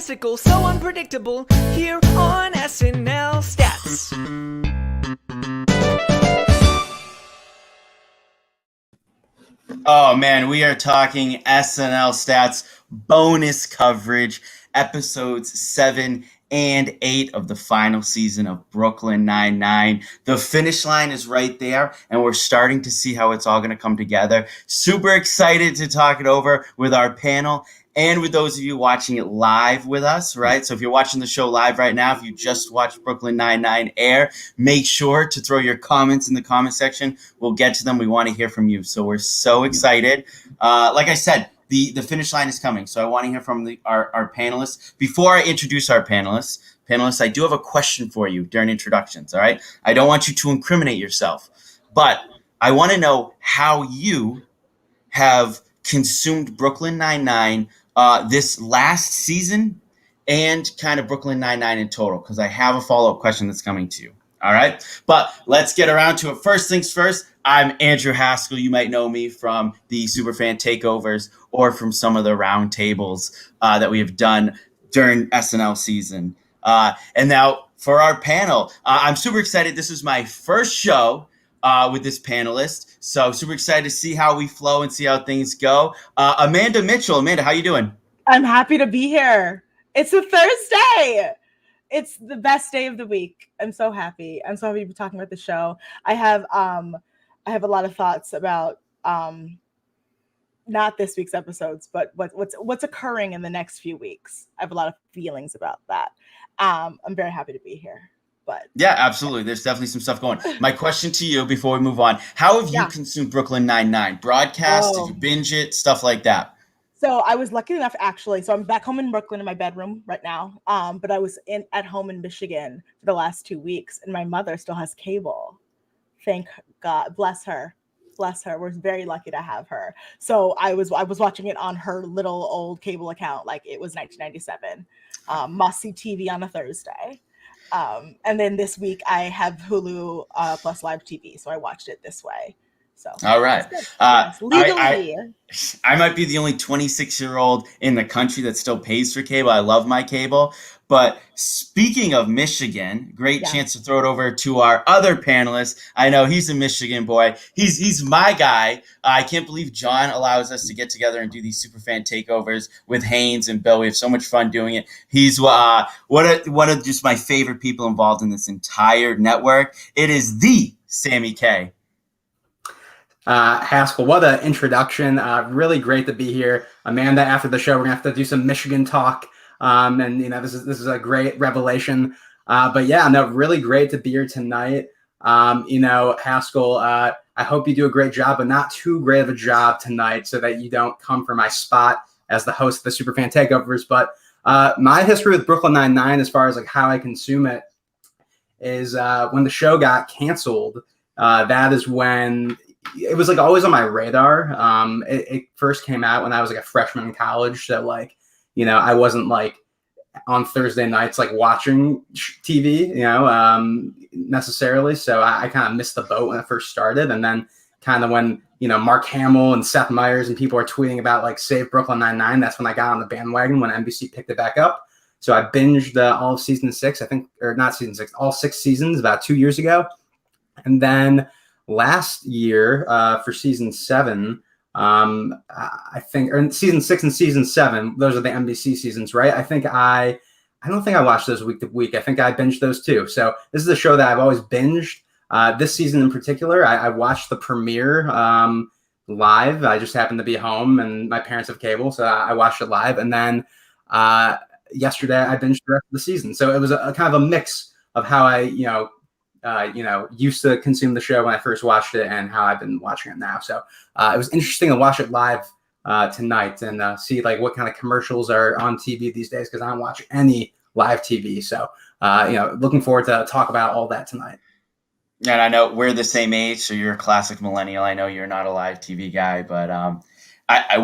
statistical, so unpredictable, here on SNL Stats. Oh man, we are talking SNL Stats bonus coverage, episodes 7 and 8 of the final season of Brooklyn Nine-Nine. The finish line is right there, and we're starting to see how it's all going to come together. Super excited to talk it over with our panel and with those of you watching it live with us, right? So if you're watching the show live right now, if you just watched Brooklyn Nine-Nine air, make sure to throw your comments in the comment section. We'll get to them. We want to hear from you. So we're so excited. Like I said, the finish line is coming. So I want to hear from our panelists. Before I introduce our panelists, I do have a question for you during introductions, all right? I don't want you to incriminate yourself, but I want to know how you have consumed Brooklyn Nine-Nine this last season and kind of Brooklyn Nine-Nine in total, because I have a follow-up question that's coming to you. All right. But let's get around to it. First things first, I'm Andrew Haskell. You might know me from the Superfan takeovers or from some of the round tables that we have done during SNL season. And now for our panel, I'm super excited. This is my first show with this panelist. So super excited to see how we flow and see how things go. Amanda Mitchell. Amanda, how you doing? I'm happy to be here. It's a Thursday. It's the best day of the week. I'm so happy. I'm so happy to be talking about the show. I have a lot of thoughts about not this week's episodes, but what's occurring in the next few weeks. I have a lot of feelings about that. I'm very happy to be here. But yeah, absolutely. There's definitely some stuff going. My question to you before we move on: how have you consumed Brooklyn Nine-Nine? Broadcast? Did you binge it? Stuff like that. So I was lucky enough, actually. So I'm back home in Brooklyn in my bedroom right now. But I was at home in Michigan for the last 2 weeks, and my mother still has cable. Thank God, bless her, bless her. We're very lucky to have her. So I was watching it on her little old cable account, like it was 1997. Must see TV on a Thursday. And then this week I have Hulu plus live TV, so I watched it this way. So all right. Yes, legally. I might be the only 26-year-old in the country that still pays for cable. I love my cable. But speaking of Michigan, great chance to throw it over to our other panelist. I know he's a Michigan boy. He's my guy. I can't believe John allows us to get together and do these superfan takeovers with Haynes and Bill. We have so much fun doing it. He's one of just my favorite people involved in this entire network. It is the Sammy Kay. Haskell, what an introduction. Really great to be here. Amanda, after the show, we're going to have to do some Michigan talk. And, this is a great revelation. But yeah, no, really great to be here tonight. Haskell, I hope you do a great job, but not too great of a job tonight so that you don't come for my spot as the host of the Superfan Takeovers. But my history with Brooklyn Nine-Nine, as far as like how I consume it, is when the show got canceled. That is when it was like always on my radar. It first came out when I was like a freshman in college. So like, I wasn't like on Thursday nights, like watching TV, necessarily. So I kind of missed the boat when it first started. And then kind of when, Mark Hamill and Seth Meyers and people are tweeting about like save Brooklyn Nine-Nine, that's when I got on the bandwagon when NBC picked it back up. So I binged all of season 6, I think, or not season 6, all 6 seasons about 2 years ago. And then last year for season 7, I think, or season 6 and season 7, those are the NBC seasons, right? I don't think I watched those week to week. I think I binged those too. So this is a show that I've always binged. This season in particular, I watched the premiere live. I just happened to be home and my parents have cable, so I watched it live. And then yesterday I binged the rest of the season. So it was a kind of a mix of how I, used to consume the show when I first watched it and how I've been watching it now. So it was interesting to watch it live tonight and see like what kind of commercials are on TV these days, because I don't watch any live TV. So, looking forward to talk about all that tonight. And I know we're the same age, so you're a classic millennial. I know you're not a live TV guy, but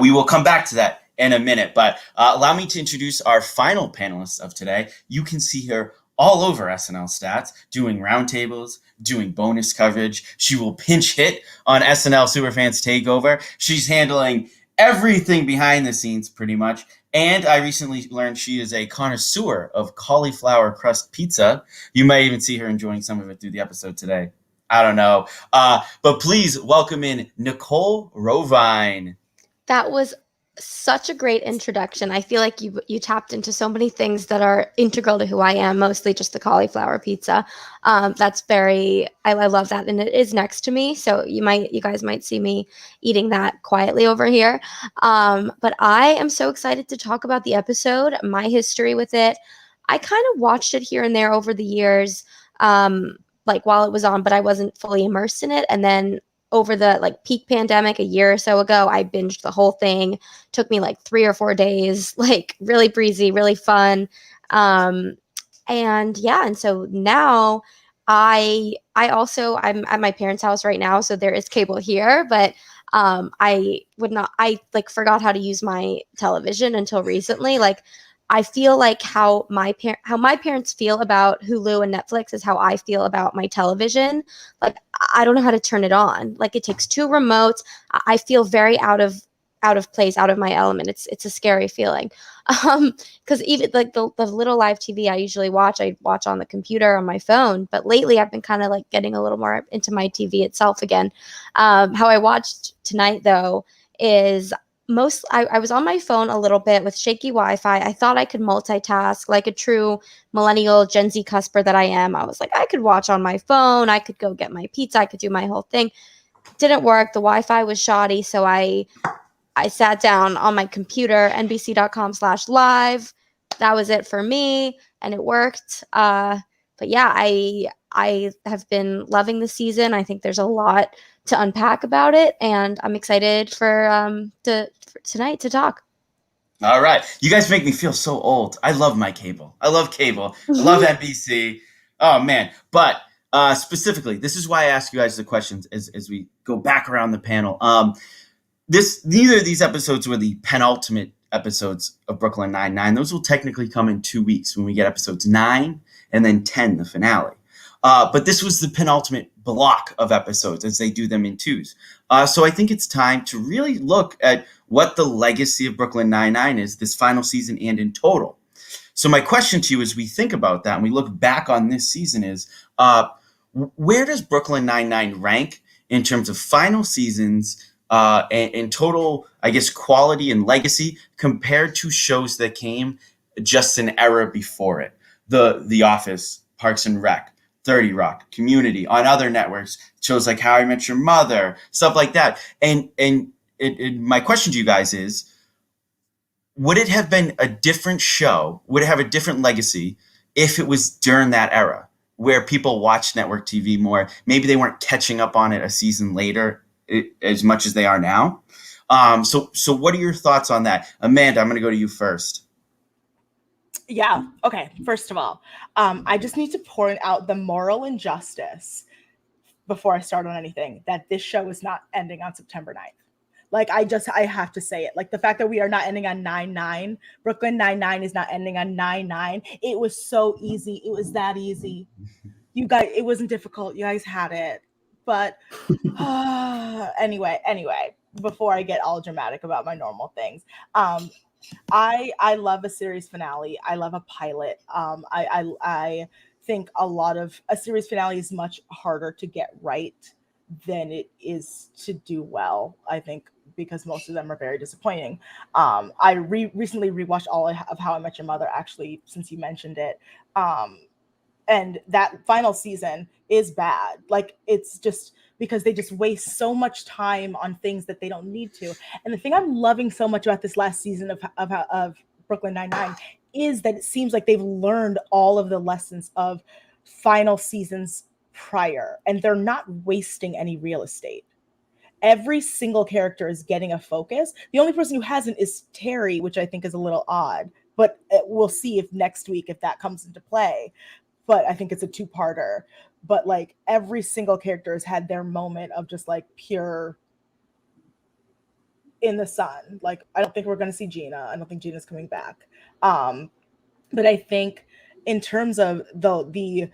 we will come back to that in a minute. But allow me to introduce our final panelist of today. You can see her all over SNL Stats, doing roundtables, doing bonus coverage. She will pinch hit on SNL Superfans Takeover. She's handling everything behind the scenes pretty much. And I recently learned she is a connoisseur of cauliflower crust pizza. You might even see her enjoying some of it through the episode today. I don't know. But please welcome in Nicole Rovine. That was such a great introduction. I feel like you tapped into so many things that are integral to who I am, mostly just the cauliflower pizza. That's very, I love that. And it is next to me. So you guys might see me eating that quietly over here. But I am so excited to talk about the episode, my history with it. I kind of watched it here and there over the years, like while it was on, but I wasn't fully immersed in it. And then over the like peak pandemic a year or so ago, I binged the whole thing. Took me like 3 or 4 days, like really breezy, really fun. And so now I'm at my parents' house right now, so there is cable here, but I forgot how to use my television until recently. Like I feel like how my parents feel about Hulu and Netflix is how I feel about my television. Like I don't know how to turn it on. Like it takes 2 remotes. I feel very out of place, out of my element. It's a scary feeling. Because even like the little live TV I watch on the computer on my phone. But lately I've been kind of like getting a little more into my TV itself again. How I watched tonight though is I was on my phone a little bit with shaky Wi-Fi. I thought I could multitask like a true millennial Gen Z cusper that I am. I was like, I could watch on my phone. I could go get my pizza. I could do my whole thing. Didn't work. The Wi-Fi was shoddy. So I sat down on my computer, nbc.com/live. That was it for me. And it worked. But yeah, I have been loving the season. I think there's a lot to unpack about it, and I'm excited for tonight to talk. All right. You guys make me feel so old. I love my cable. I love cable. I love NBC. Oh, man. But specifically, this is why I ask you guys the questions as we go back around the panel. Neither of these episodes were the penultimate episodes of Brooklyn Nine-Nine. Those will technically come in 2 weeks when we get episodes 9 and then 10, the finale. But this was the penultimate block of episodes as they do them in 2s. So I think it's time to really look at what the legacy of Brooklyn Nine-Nine is this final season and in total. So my question to you as we think about that and we look back on this season is, where does Brooklyn Nine-Nine rank in terms of final seasons and in total, I guess, quality and legacy compared to shows that came just an era before it? The Office, Parks and Rec, 30 Rock, Community, on other networks, shows like How I Met Your Mother, stuff like that. And my question to you guys is, would it have been a different show? Would it have a different legacy if it was during that era where people watched network TV more? Maybe they weren't catching up on it a season later as much as they are now. So what are your thoughts on that? Amanda, I'm going to go to you first. Yeah. Okay. First of all, I just need to point out the moral injustice before I start on anything, that this show is not ending on September 9th. Like, I have to say it. Like, the fact that we are not ending on 9/9, Brooklyn Nine-Nine is not ending on 9/9. It was so easy. It was that easy. You guys, it wasn't difficult. You guys had it. But anyway, before I get all dramatic about my normal things, I love a series finale. I love a pilot. I think a series finale is much harder to get right than it is to do well, I think, because most of them are very disappointing. I recently rewatched all of How I Met Your Mother, actually, since you mentioned it. And that final season is bad. Like, it's just because they just waste so much time on things that they don't need to. And the thing I'm loving so much about this last season of Brooklyn Nine-Nine is that it seems like they've learned all of the lessons of final seasons prior, and they're not wasting any real estate. Every single character is getting a focus. The only person who hasn't is Terry, which I think is a little odd, but we'll see if next week, if that comes into play. But I think it's a 2-parter. But like, every single character has had their moment of just like pure in the sun. Like, I don't think we're going to see Gina. I don't think Gina's coming back. But I think in terms of the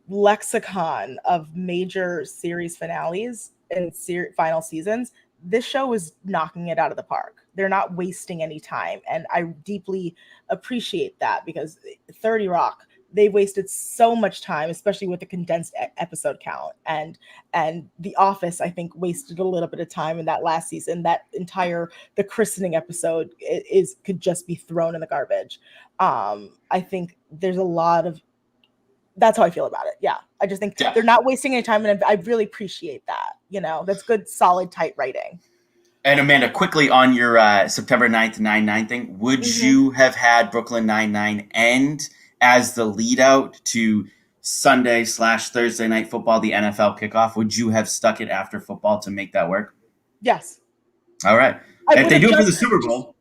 lexicon of major series finales and final seasons, this show is knocking it out of the park. They're not wasting any time. And I deeply appreciate that, because 30 Rock, they wasted so much time, especially with the condensed episode count. And The Office, I think, wasted a little bit of time in that last season. The christening episode could just be thrown in the garbage. I think there's a lot of, that's how I feel about it. Yeah. I just think they're not wasting any time, and I really appreciate that. That's good, solid, tight writing. And Amanda, quickly on your September 9th 9/9 thing, would you have had Brooklyn Nine-Nine end as the lead out to Sunday/Thursday night football, the NFL kickoff? Would you have stuck it after football to make that work? Yes. All right. If they do it for the Super Bowl.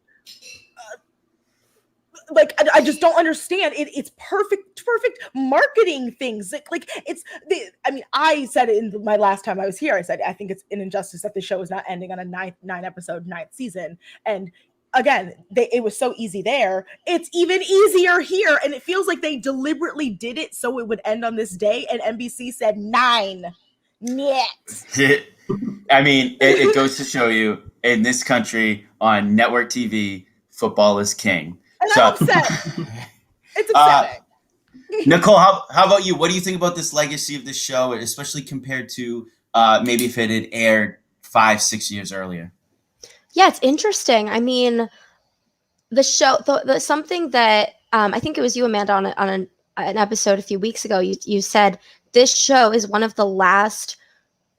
I just don't understand. It's perfect marketing things. I said it in my last time I was here. I said, I think it's an injustice that the show is not ending on a nine episode, 9th season. And again, it was so easy there. It's even easier here. And it feels like they deliberately did it so it would end on this day. And NBC said 9. Next. I mean, it goes to show you, in this country on network TV, football is king. And I'm upset. It's upsetting. Nicole, how about you? What do you think about this legacy of this show, especially compared to maybe if it had aired 5-6 years earlier? Yeah, it's interesting. I mean, the show, something that I think it was you, Amanda, on an episode a few weeks ago, you said this show is one of the last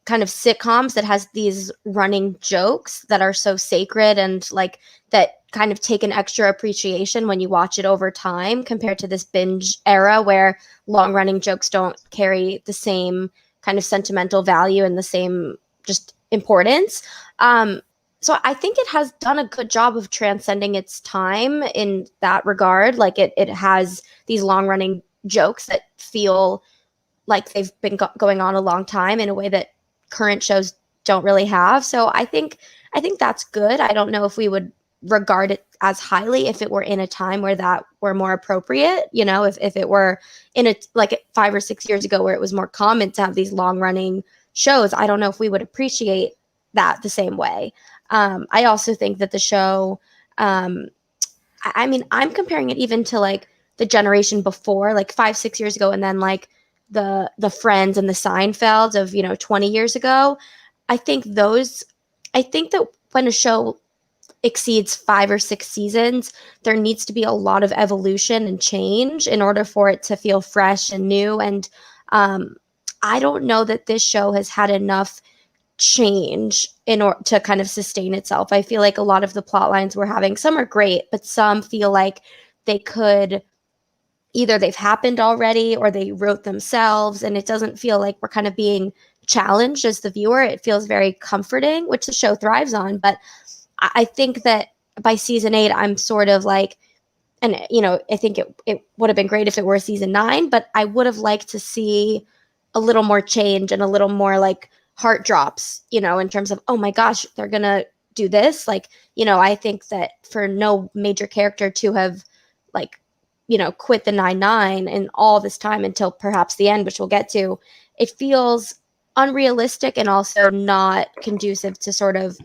kind of sitcoms that has these running jokes that are so sacred and that kind of take an extra appreciation when you watch it over time, compared to this binge era where long running jokes don't carry the same kind of sentimental value and the same just importance. So I think it has done a good job of transcending its time in that regard. It has these long running jokes that feel like they've been going on a long time in a way that current shows don't really have. So I think that's good. I don't know if we would regard it as highly if it were in a time where that were more appropriate. If it were in 5 or 6 years ago where it was more common to have these long running shows, I don't know if we would appreciate that the same way. I also think that the show, I mean, I'm comparing it even to the generation before, 5-6 years ago, and then the Friends and the Seinfeld of 20 years ago. I think that when a show exceeds 5 or 6 seasons, there needs to be a lot of evolution and change in order for it to feel fresh and new. And I don't know that this show has had enough change in order to kind of sustain itself. I feel like a lot of the plot lines we're having, some are great, but some feel like they could either they've happened already or they wrote themselves, and it doesn't feel like we're kind of being challenged as the viewer. It feels very comforting, which the show thrives on. But I think that by season 8, I'm sort of and I think it would have been great if it were season 9, but I would have liked to see a little more change and a little more heart drops, in terms of, oh my gosh, they're going to do this. I think that for no major character to have quit the 9/9 and all this time until perhaps the end, which we'll get to, it feels unrealistic and also not conducive to sort of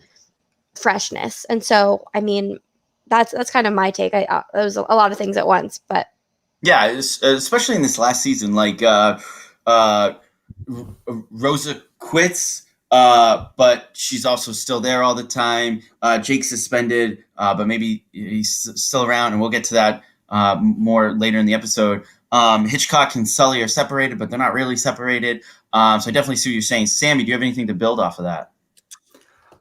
freshness. And so, I mean, that's kind of my take. It was a lot of things at once, but yeah, especially in this last season, Rosa quits, but she's also still there all the time. Jake's suspended, but maybe he's still around, and we'll get to that more later in the episode. Hitchcock and Sully are separated, but they're not really separated. So I definitely see what you're saying. Sammy, do you have anything to build off of that?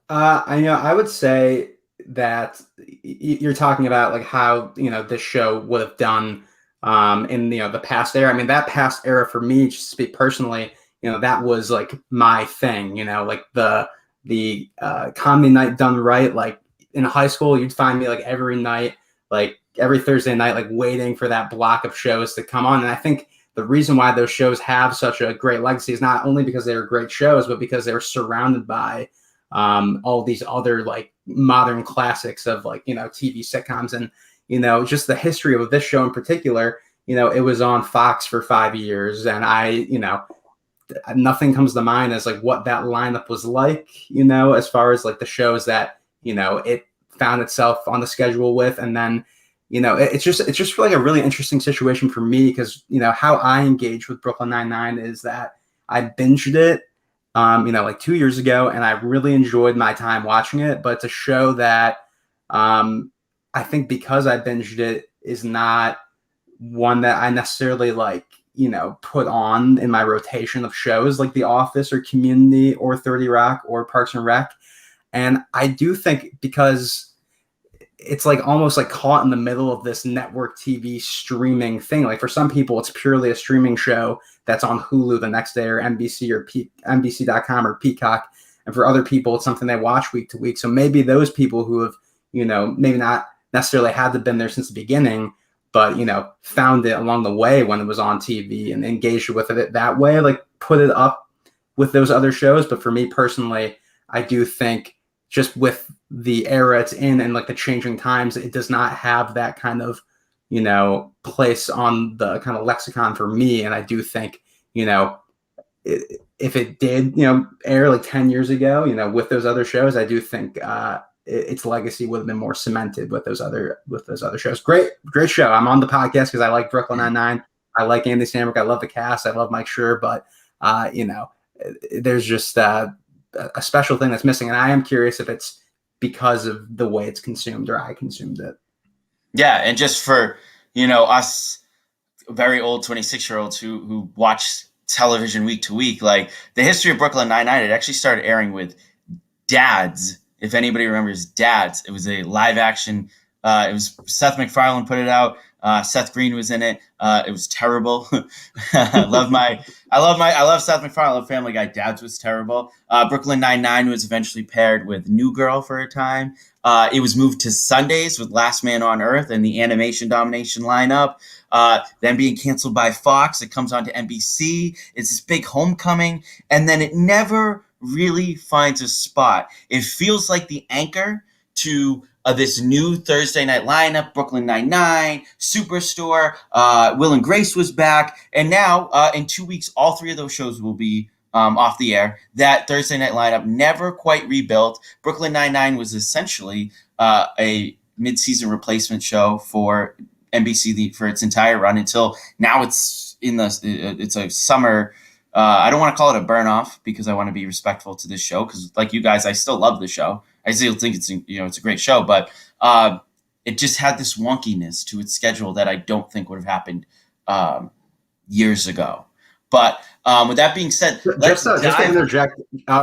I would say that you're talking about how this show would have done in the past era. I mean, that past era for me, just to speak personally, that was my thing. The comedy night done right. In high school, you'd find me every night, every Thursday night, waiting for that block of shows to come on. And I think the reason why those shows have such a great legacy is not only because they were great shows, but because they were surrounded by all these other modern classics of TV sitcoms. And just the history of this show in particular, it was on Fox for 5 years, and nothing comes to mind as like what that lineup was like, you know, as far as like the shows that, you know, it found itself on the schedule with. And then, you know, it's just like a really interesting situation for me because, you know, how I engage with Brooklyn Nine-Nine is that I binged it, you know, like 2 years ago, and I really enjoyed my time watching it. But it's a show that I think because I binged it is not one that I necessarily like, you know, put on in my rotation of shows like The Office or Community or 30 Rock or Parks and Rec. And I do think because it's like almost like caught in the middle of this network TV streaming thing. Like for some people, it's purely a streaming show that's on Hulu the next day or NBC or NBC.com or Peacock. And for other people, it's something they watch week to week. So maybe those people who have, you know, maybe not necessarily had to been there since the beginning, but, you know, found it along the way when it was on TV and engaged with it that way, like put it up with those other shows. But for me personally, I do think just with the era it's in and like the changing times, it does not have that kind of, you know, place on the kind of lexicon for me. And I do think, you know, if it did, you know, air like 10 years ago, you know, with those other shows, I do think its legacy would have been more cemented with those other shows. Great show. I'm on the podcast because I like Brooklyn Nine-Nine. I like Andy Samberg. I love the cast. I love Mike Schur, but you know, there's just a special thing that's missing. And I am curious if it's because of the way it's consumed or I consumed it. Yeah. And just for, you know, us very old 26-year-olds who watch television week to week, like the history of Brooklyn Nine-Nine, it actually started airing with Dads. If anybody remembers Dads, it was a live action. It was Seth MacFarlane put it out. Seth Green was in it. It was terrible. I love Seth MacFarlane. I love Family Guy. Dads was terrible. Brooklyn Nine-Nine was eventually paired with New Girl for a time. It was moved to Sundays with Last Man on Earth and the Animation Domination lineup. Then being canceled by Fox, it comes on to NBC. It's this big homecoming, and then it never really finds a spot. It feels like the anchor to this new Thursday night lineup. Brooklyn Nine-Nine, Superstore, Will and Grace was back, and now in 2 weeks, all three of those shows will be off the air. That Thursday night lineup never quite rebuilt. Brooklyn Nine-Nine was essentially a mid-season replacement show for NBC for its entire run until now. It's a summer. I don't want to call it a burn off because I want to be respectful to this show because, like you guys, I still love the show. I still think it's a great show, but it just had this wonkiness to its schedule that I don't think would have happened years ago. But with that being said, just to interject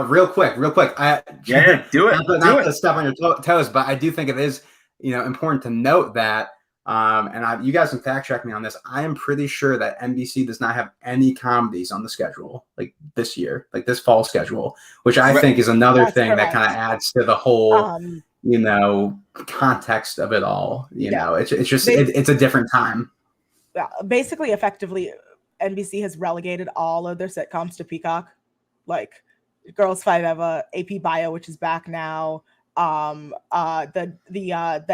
real quick. Do it. Not to step on your toes, but I do think it is, you know, important to note that. And you guys can fact check me on this. I am pretty sure that NBC does not have any comedies on the schedule like this year, like this fall schedule, which I think is another thing that kind of adds to the whole, you know, context of it all. You know, it's just it's a different time. Yeah, basically, effectively, NBC has relegated all of their sitcoms to Peacock, like Girls Five Eva, AP Bio, which is back now, the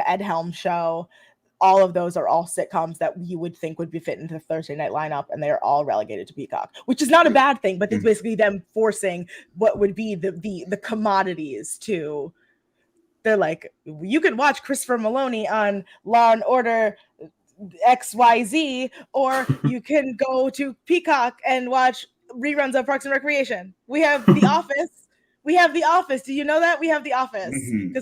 Ed Helms show. All of those are all sitcoms that you would think would be fit into the Thursday night lineup, and they are all relegated to Peacock, which is not a bad thing, but it's basically them forcing what would be the commodities to. They're like, you can watch Christopher Maloney on Law and Order XYZ, or you can go to Peacock and watch reruns of Parks and Recreation. We have The Office. We have The Office. Do you know that? We have The Office.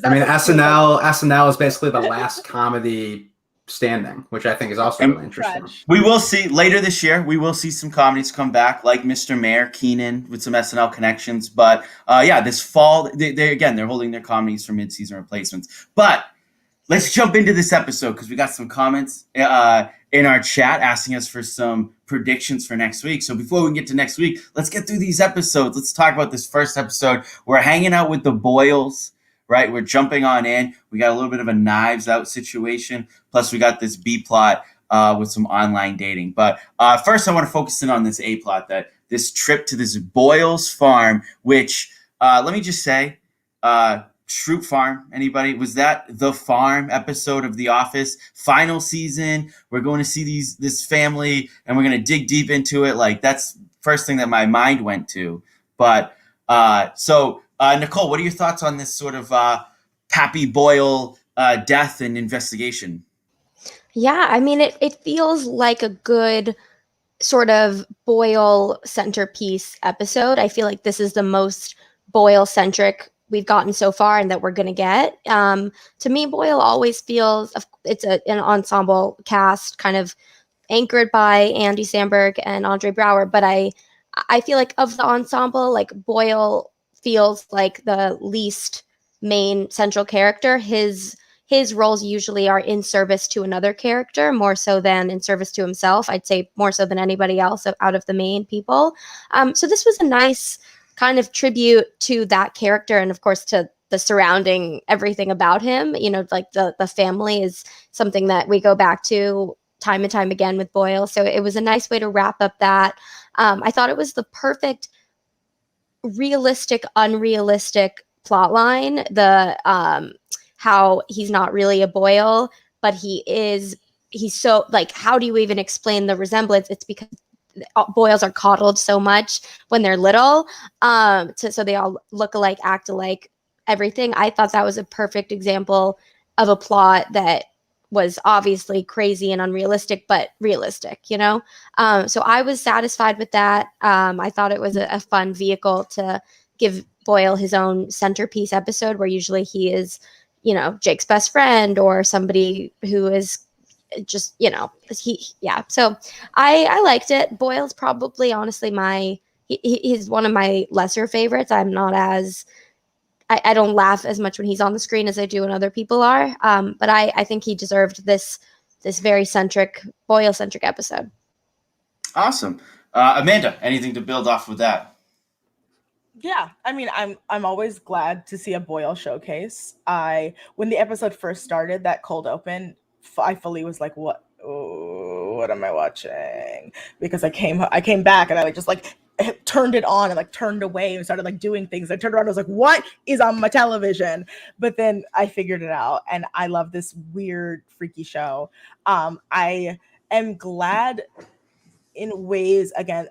I mean, SNL is basically the last comedy standing, which I think is also really interesting. We will see later this year. We will see some comedies come back, like Mr. Mayor, Keenan, with some SNL connections. But this fall, they're holding their comedies for mid-season replacements. But let's jump into this episode because we got some comments in our chat asking us for some predictions for next week. So before we get to next week, let's get through these episodes. Let's talk about this first episode. We're hanging out with the Boyles. Right, we're jumping on in. We got a little bit of a Knives Out situation. Plus, we got this B plot with some online dating. But first, I want to focus in on this A plot, that this trip to this Boyles farm, which let me just say, Shroot Farm. Anybody? Was that the farm episode of The Office? Final season. We're going to see this family, and we're going to dig deep into it. Like, that's first thing that my mind went to. But Nicole, what are your thoughts on this sort of Pappy Boyle death and investigation? Yeah, I mean, it feels like a good sort of Boyle centerpiece episode. I feel like this is the most Boyle centric we've gotten so far and that we're going to get. To me, Boyle always feels it's an ensemble cast kind of anchored by Andy Samberg and Andre Brower. But I feel like of the ensemble, like Boyle feels like the least main central character. His roles usually are in service to another character more so than in service to himself. I'd say more so than anybody else out of the main people. So this was a nice kind of tribute to that character, and of course to the surrounding everything about him. You know, like the family is something that we go back to time and time again with Boyle. So it was a nice way to wrap up that. I thought it was the perfect realistic, unrealistic plot line. The how he's not really a Boyle, but he's so, like, how do you even explain the resemblance? It's because Boyles are coddled so much when they're little, so they all look alike, act alike, everything. I thought that was a perfect example of a plot that was obviously crazy and unrealistic, but realistic, you know? So I was satisfied with that. I thought it was a fun vehicle to give Boyle his own centerpiece episode, where usually he is, you know, Jake's best friend or somebody who is just, you know, so I liked it. Boyle's probably honestly he's one of my lesser favorites. I'm not as I don't laugh as much when he's on the screen as I do when other people are, but I think he deserved this very Boyle centric episode. Awesome. Amanda, anything to build off with that? Yeah, I mean, I'm always glad to see a Boyle showcase. When the episode first started, that cold open, I fully was like, what am I watching? Because I came back and I just turned it on and turned away and started doing things. I turned around and I was like, what is on my television? But then I figured it out, and I love this weird, freaky show. I am glad in ways, again,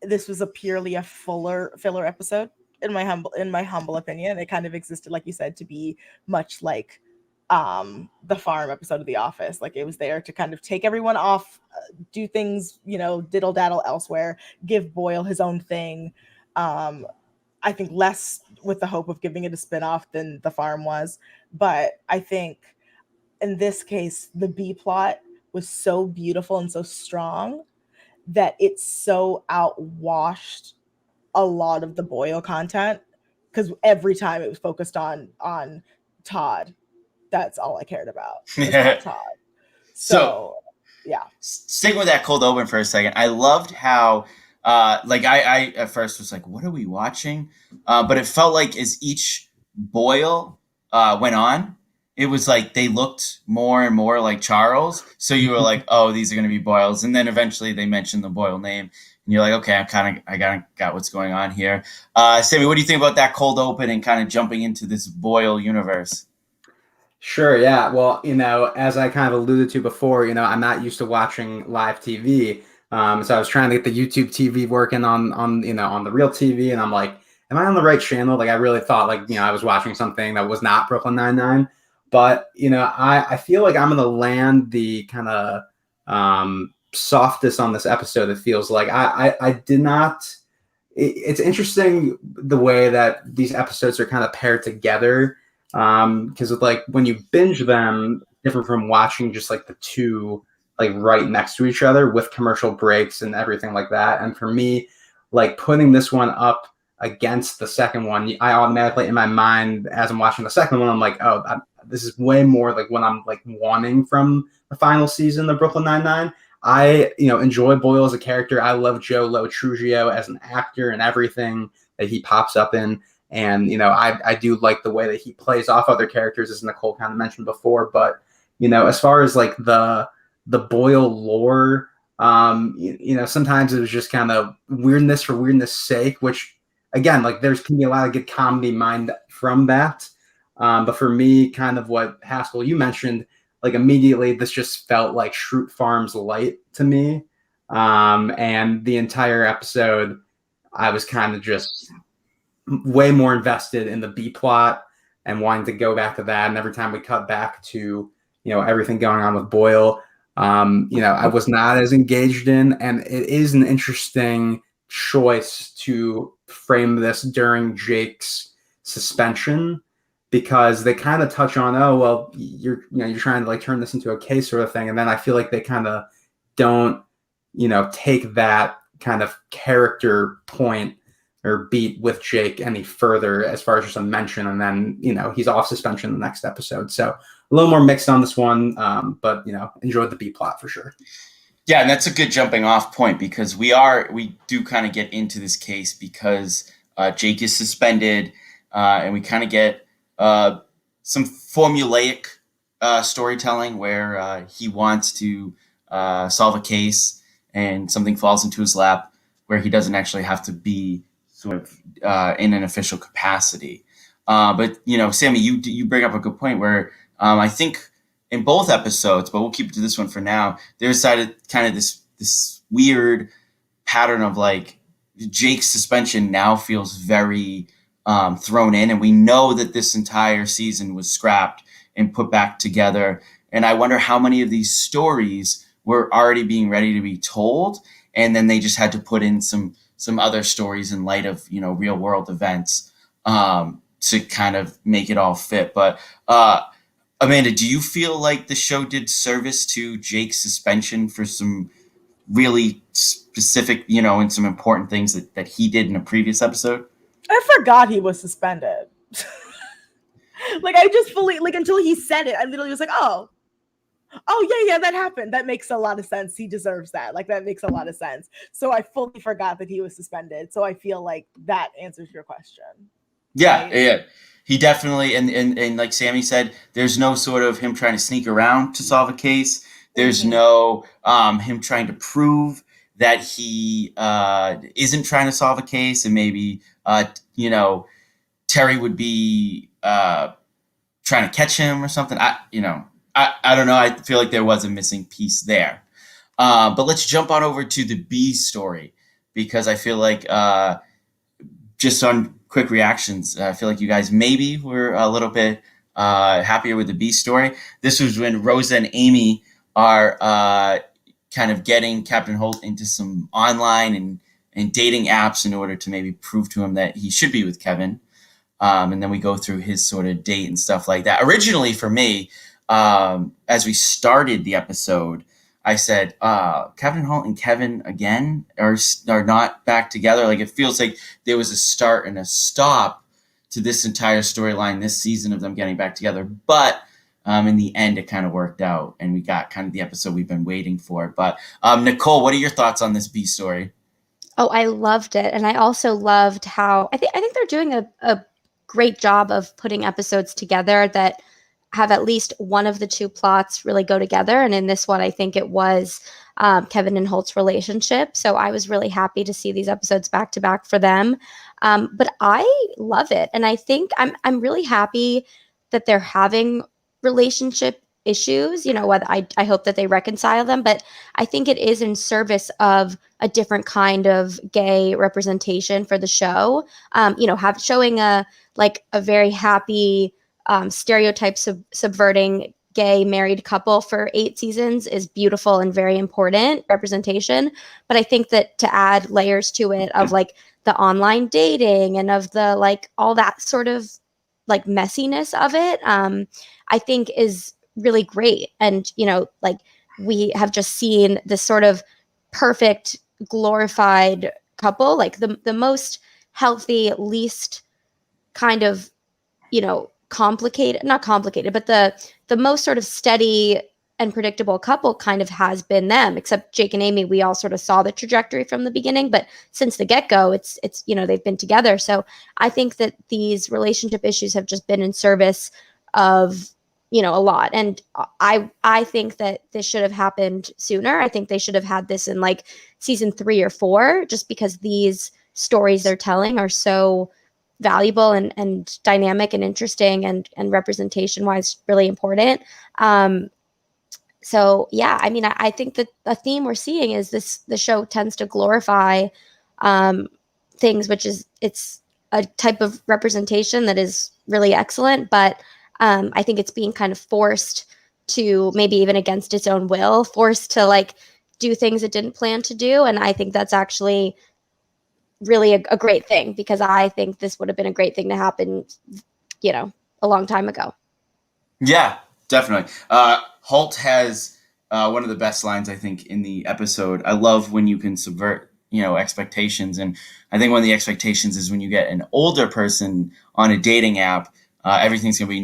this was purely a filler episode in my humble opinion. It kind of existed, like you said, to be much like the farm episode of The Office. Like, it was there to kind of take everyone off, do things, you know, diddle daddle elsewhere, give Boyle his own thing. I think less with the hope of giving it a spinoff than the farm was, but I think in this case the B plot was so beautiful and so strong that it so outwashed a lot of the Boyle content, because every time it was focused on Todd. That's all I cared about. Todd. So yeah. Sticking with that cold open for a second, I loved how I at first was like, what are we watching? But it felt like as each Boyle went on, it was like they looked more and more like Charles. So you were like, oh, these are going to be Boyles. And then eventually they mentioned the Boyle name. And you're like, okay, I got what's going on here. Sammy, what do you think about that cold open and kind of jumping into this Boyle universe? Sure, yeah. Well, you know, as I kind of alluded to before, you know, I'm not used to watching live TV. So I was trying to get the YouTube TV working on the real TV, and I'm like, am I on the right channel? Like, I really thought, like, you know, I was watching something that was not Brooklyn Nine-Nine. But, you know, I feel like I'm going to land the kind of softest on this episode. It feels like I did not. It's interesting the way that these episodes are kind of paired together. Because like when you binge them, different from watching just like the two like right next to each other with commercial breaks and everything like that. And for me, like putting this one up against the second one, I automatically in my mind as I'm watching the second one, I'm like, oh, this is way more like what I'm like wanting from the final season of Brooklyn Nine-Nine. I, you know, enjoy Boyle as a character. I love Joe Lo Truglio as an actor and everything that he pops up in. And, you know, I do like the way that he plays off other characters, as Nicole kind of mentioned before. But, you know, as far as like the Boyle lore, you know, sometimes it was just kind of weirdness for weirdness sake, which, again, like there can be a lot of good comedy mined from that. But for me, kind of what Haskell, you mentioned, like immediately this just felt like Schrute Farms light to me. And the entire episode, I was kind of just way more invested in the B plot and wanting to go back to that. And every time we cut back to, everything going on with Boyle, I was not as engaged in. And it is an interesting choice to frame this during Jake's suspension, because they kind of touch on, oh, well, you're trying to like turn this into a case sort of thing. And then I feel like they kind of don't, take that kind of character point or beat with Jake any further as far as just a mention. And then, he's off suspension the next episode. So a little more mixed on this one, but, enjoyed the B plot for sure. Yeah, and that's a good jumping off point, because we do kind of get into this case because Jake is suspended, and we kind of get some formulaic storytelling where he wants to solve a case and something falls into his lap where he doesn't actually have to be sort of in an official capacity. But, Sammy, you bring up a good point where I think in both episodes, but we'll keep it to this one for now, they decided kind of this weird pattern of like Jake's suspension now feels very thrown in. And we know that this entire season was scrapped and put back together. And I wonder how many of these stories were already being ready to be told, and then they just had to put in some other stories in light of real world events to kind of make it all fit. But Amanda, do you feel like the show did service to Jake's suspension for some really specific, and some important things that he did in a previous episode? I forgot he was suspended. Like, I just fully, like, until he said it, I literally was like, oh yeah, that happened. That makes a lot of sense. He deserves that. Like, that makes a lot of sense. So I fully forgot that he was suspended. So I feel like that answers your question. Yeah, right? yeah. He definitely, and like Sammy said, there's no sort of him trying to sneak around to solve a case. There's no him trying to prove that he isn't trying to solve a case, and maybe Terry would be trying to catch him or something. I don't know. I feel like there was a missing piece there. But let's jump on over to the B story, because I feel like just on quick reactions, I feel like you guys maybe were a little bit happier with the B story. This was when Rosa and Amy are kind of getting Captain Holt into some online and dating apps in order to maybe prove to him that he should be with Kevin. And then we go through his sort of date and stuff like that. Originally for me, as we started the episode, I said, Captain Holt and Kevin again are not back together. Like, it feels like there was a start and a stop to this entire storyline this season of them getting back together. But in the end, it kind of worked out, and we got kind of the episode we've been waiting for. But Nicole, what are your thoughts on this B story? Oh, I loved it. And I also loved how I think they're doing a great job of putting episodes together that have at least one of the two plots really go together. And in this one, I think it was Kevin and Holt's relationship. So I was really happy to see these episodes back to back for them. But I love it. And I think I'm really happy that they're having relationship issues, whether I hope that they reconcile them, but I think it is in service of a different kind of gay representation for the show. Showing a very happy, stereotype subverting gay married couple for 8 seasons is beautiful and very important representation. But I think that to add layers to it of like the online dating and of the all that sort of messiness of it, I think is really great. And we have just seen this sort of perfect glorified couple, like the most healthy, least kind of not complicated, but the most sort of steady and predictable couple kind of has been them, except Jake and Amy. We all sort of saw the trajectory from the beginning, but since the get-go, it's they've been together. So I think that these relationship issues have just been in service of a lot. And I think that this should have happened sooner. I think they should have had this in season 3 or 4, just because these stories they're telling are so valuable and dynamic and interesting and representation wise really important. So yeah, I mean, I think that the theme we're seeing is the show tends to glorify things, which is it's a type of representation that is really excellent, but I think it's being kind of forced to, maybe even against its own will, forced to like do things it didn't plan to do. And I think that's actually really a great thing, because I think this would have been a great thing to happen, a long time ago. Yeah, definitely. Holt has one of the best lines, I think, in the episode. I love when you can subvert, expectations. And I think one of the expectations is when you get an older person on a dating app, everything's going to be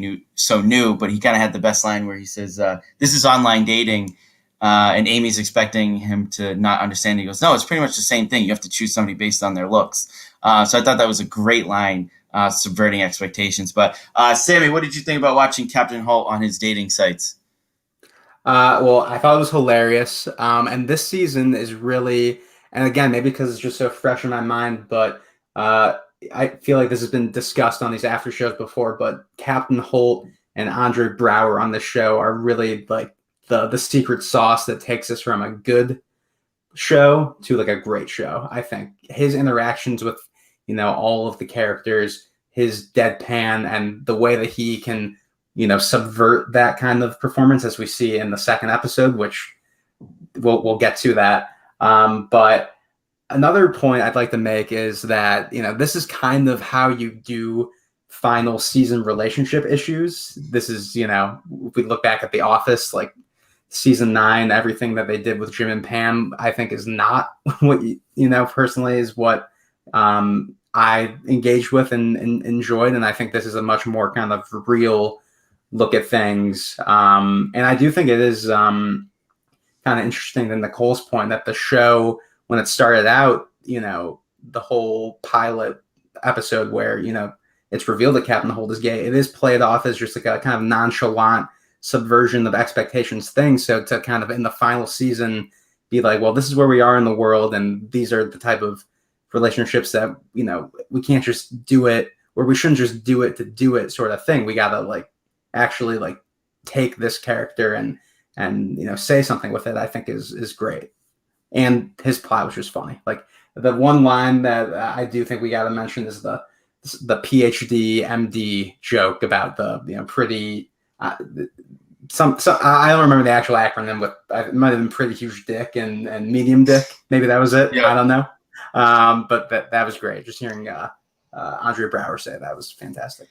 new. But he kind of had the best line where he says, this is online dating. And Amy's expecting him to not understand. He goes, no, it's pretty much the same thing. You have to choose somebody based on their looks. So I thought that was a great line, subverting expectations. But Sammy, what did you think about watching Captain Holt on his dating sites? Well, I thought it was hilarious. And this season is really, and again, maybe because it's just so fresh in my mind, but I feel like this has been discussed on these after shows before, but Captain Holt and Andre Brower on this show are really like the secret sauce that takes us from a good show to like a great show. I think his interactions with, all of the characters, his deadpan, and the way that he can, subvert that kind of performance, as we see in the second episode, which we'll get to that. But another point I'd like to make is that, this is kind of how you do final season relationship issues. This is, if we look back at The Office, like season 9, everything that they did with Jim and Pam, I think is not what, personally is what I engaged with and enjoyed. And I think this is a much more kind of real look at things. And I do think it is kind of interesting to Nicole's point that the show, when it started out, the whole pilot episode where, it's revealed that Captain Holt is gay, it is played off as just like a kind of nonchalant subversion of expectations thing. So to kind of in the final season be like, well, this is where we are in the world, and these are the type of relationships that, we can't just do it, or we shouldn't just do it to do it sort of thing. We gotta like actually like take this character and say something with it, I think is great. And his plot was just funny. Like the one line that I do think we got to mention is the PhD MD joke about the pretty some I don't remember the actual acronym, but it might have been pretty huge dick and medium dick. Maybe that was it. Yeah. I don't know. But that was great. Just hearing Andre Brower say that was fantastic.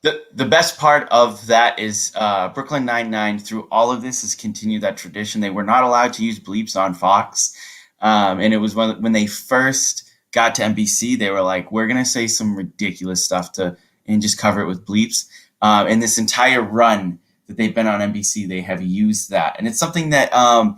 The best part of that is Brooklyn Nine-Nine through all of this has continued that tradition. They were not allowed to use bleeps on Fox. And it was when they first got to NBC, they were like, we're going to say some ridiculous stuff and just cover it with bleeps. And this entire run that they've been on NBC, they have used that. And it's something that I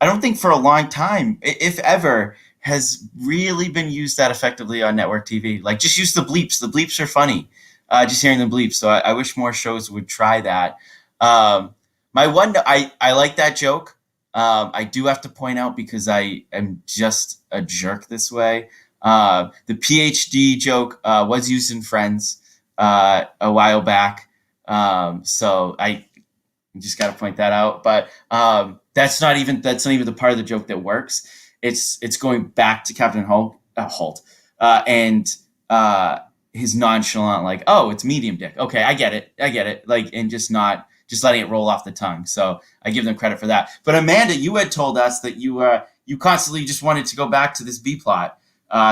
don't think for a long time, if ever, has really been used that effectively on network TV. Like, just use the bleeps. The bleeps are funny. Just hearing the bleeps. So I wish more shows would try that. I like that joke. I do have to point out, because I am just a jerk this way. The PhD joke was used in Friends a while back. So I just got to point that out. But that's not even the part of the joke that works. It's going back to Captain Holt, and his nonchalant, like, oh, it's medium dick. Okay, I get it. Like, and just letting it roll off the tongue. So I give them credit for that. But Amanda, you had told us that you constantly just wanted to go back to this B plot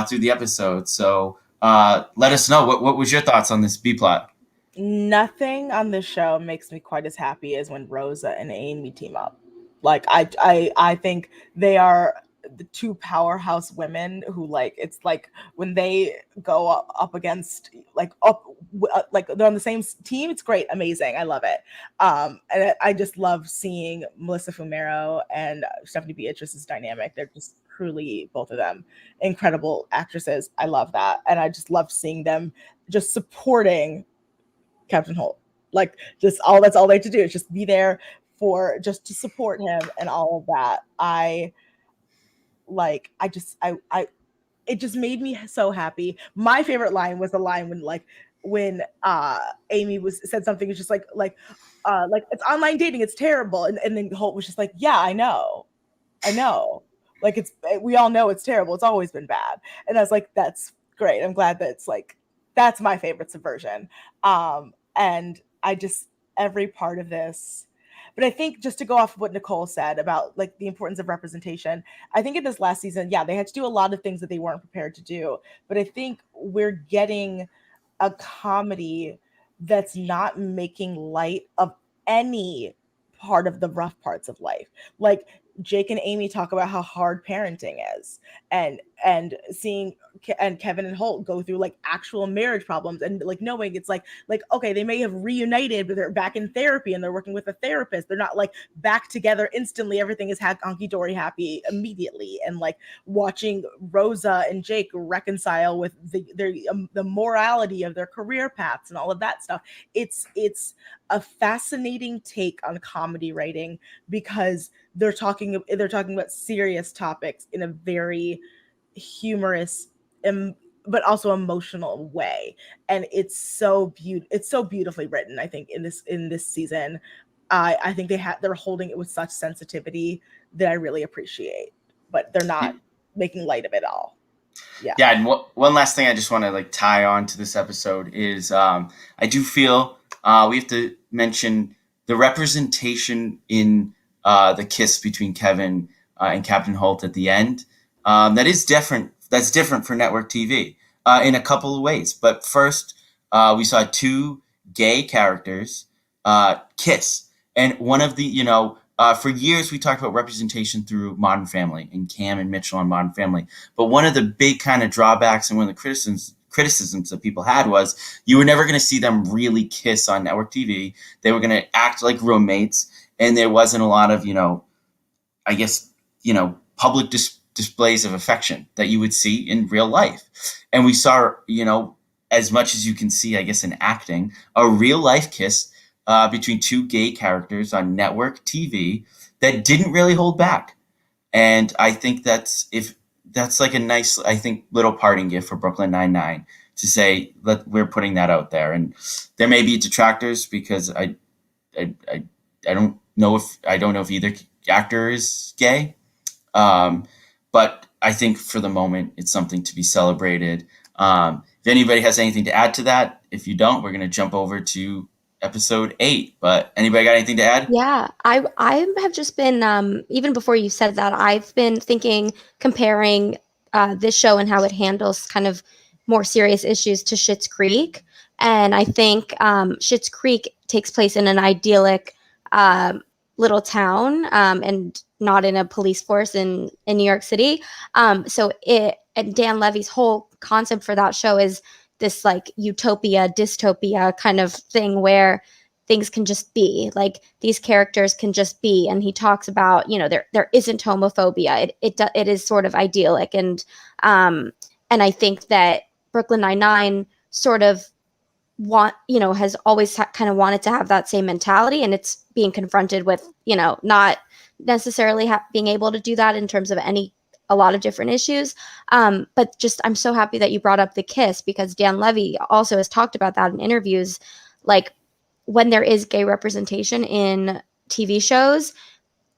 through the episode. So let us know, what was your thoughts on this B plot? Nothing on this show makes me quite as happy as when Rosa and Amy team up. Like, I think they are the two powerhouse women who, like, it's like when they go up against like they're on the same team, it's great, amazing, I love it. And I just love seeing Melissa Fumero and Stephanie Beatrice's dynamic. They're just truly, both of them, incredible actresses. I love that, and I just love seeing them just supporting Captain Holt. Like, that's all they have to do is just be there just to support him and all of that. It just made me so happy. My favorite line was the line when Amy said something, it's just like like it's online dating, it's terrible. And then Holt was just like, yeah, I know. Like we all know it's terrible. It's always been bad. And I was like, that's great. I'm glad that it's like, that's my favorite subversion. And I just, every part of this, but I think just to go off of what Nicole said about like the importance of representation, I think in this last season, yeah, they had to do a lot of things that they weren't prepared to do. But I think we're getting a comedy that's not making light of any part of the rough parts of life. Like Jake and Amy talk about how hard parenting is, and seeing and Kevin and Holt go through like actual marriage problems, and like knowing it's like okay, they may have reunited, but they're back in therapy and they're working with a therapist. They're not like back together instantly. Everything is hunky dory happy immediately. And like watching Rosa and Jake reconcile with the morality of their career paths and all of that stuff. It's a fascinating take on comedy writing, because they're talking about serious topics in a very humorous but also emotional way, and it's so beautifully written. I think in this season, I think they're holding it with such sensitivity that I really appreciate, but they're not making light of it all. Yeah, and one last thing I just want to like tie on to this episode is I do feel we have to mention the representation in the kiss between Kevin and Captain Holt at the end. That is different. That's different for network TV in a couple of ways. But first, we saw two gay characters kiss, and one of the for years we talked about representation through Modern Family and Cam and Mitchell on Modern Family. But one of the big kind of drawbacks and one of the criticisms that people had was you were never going to see them really kiss on network TV. They were going to act like roommates, and there wasn't a lot of public displays of affection that you would see in real life. And we saw, as much as you can see, I guess, in acting, a real life kiss between two gay characters on network TV that didn't really hold back. And I think that's like a nice, I think, little parting gift for Brooklyn Nine-Nine to say that we're putting that out there. And there may be detractors because I don't know if either actor is gay. But I think for the moment, it's something to be celebrated. If anybody has anything to add to that, if you don't, we're going to jump over to episode 8. But anybody got anything to add? Yeah, I have just been, even before you said that, I've been comparing this show and how it handles kind of more serious issues to Schitt's Creek. And I think Schitt's Creek takes place in an idyllic little town and not in a police force in New York City. And Dan Levy's whole concept for that show is this like utopia, dystopia kind of thing where things can just be, like these characters can just be. And he talks about, there isn't homophobia. It is sort of idyllic. And I think that Brooklyn Nine-Nine sort of has always kind of wanted to have that same mentality, and it's being confronted with, not necessarily being able to do that in terms of a lot of different issues. But just, I'm so happy that you brought up the kiss, because Dan Levy also has talked about that in interviews. Like when there is gay representation in TV shows,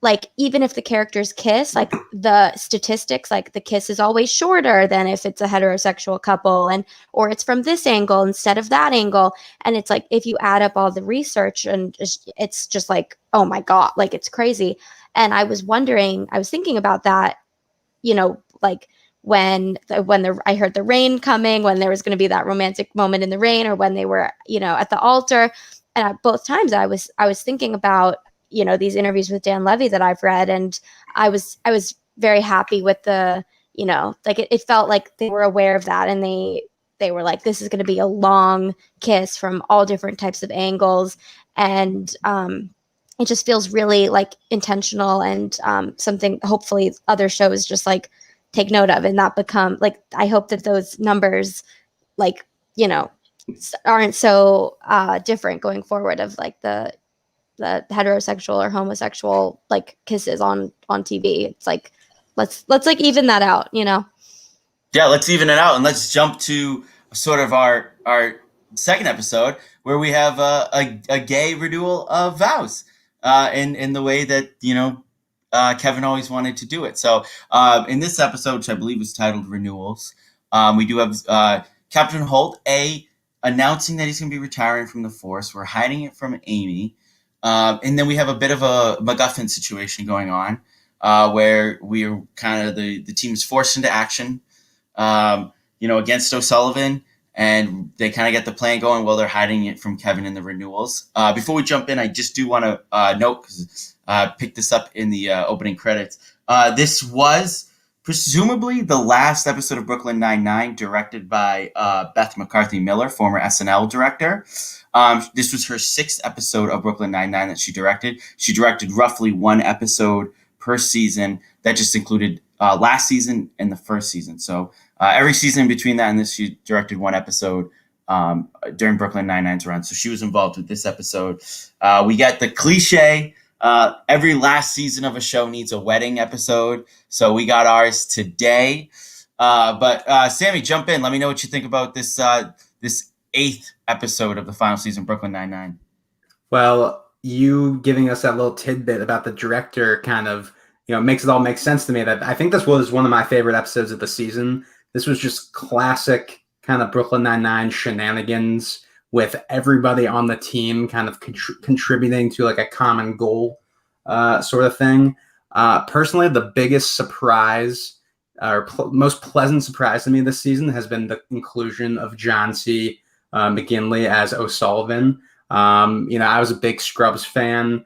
like even if the characters kiss, like the statistics, like the kiss is always shorter than if it's a heterosexual couple, or it's from this angle instead of that angle. And it's like, if you add up all the research, and it's just like, oh my God, like it's crazy. And I was thinking about that, like when I heard the rain coming, when there was going to be that romantic moment in the rain, or when they were, at the altar. And at both times I was thinking about, these interviews with Dan Levy that I've read. And I was very happy with the, like it felt like they were aware of that. And they were like, this is going to be a long kiss from all different types of angles. And, it just feels really like intentional, and something hopefully other shows just like take note of, and not become like, I hope that those numbers like, aren't so different going forward of like the heterosexual or homosexual like kisses on TV. It's like, let's like even that out, Yeah, let's even it out, and let's jump to sort of our second episode, where we have a gay renewal of vows in the way that, Kevin always wanted to do it. So in this episode, which I believe was titled Renewals, we do have Captain Holt, announcing that he's going to be retiring from the force. We're hiding it from Amy. And then we have a bit of a MacGuffin situation going on where we're kind of the team is forced into action, against O'Sullivan. And they kind of get the plan going while they're hiding it from Kevin in the renewals. Before we jump in, I just do want to note, because I picked this up in the opening credits. This was presumably the last episode of Brooklyn Nine-Nine directed by Beth McCarthy Miller, former SNL director. This was her 6th episode of Brooklyn Nine-Nine that she directed. She directed roughly 1 episode per season. That just included last season and the first season. So every season in between that and this, she directed 1 episode during Brooklyn Nine-Nine's run. So she was involved with this episode. We got the cliche, every last season of a show needs a wedding episode. So we got ours today. But Sammy, jump in. Let me know what you think about this 8th episode of the final season, Brooklyn Nine-Nine. Well, you giving us that little tidbit about the director kind of, makes it all make sense to me. That I think this was one of my favorite episodes of the season. This was just classic kind of Brooklyn Nine-Nine shenanigans with everybody on the team kind of contributing to like a common goal sort of thing. Personally, the biggest surprise or most pleasant surprise to me this season has been the inclusion of John C. McGinley as O'Sullivan. I was a big Scrubs fan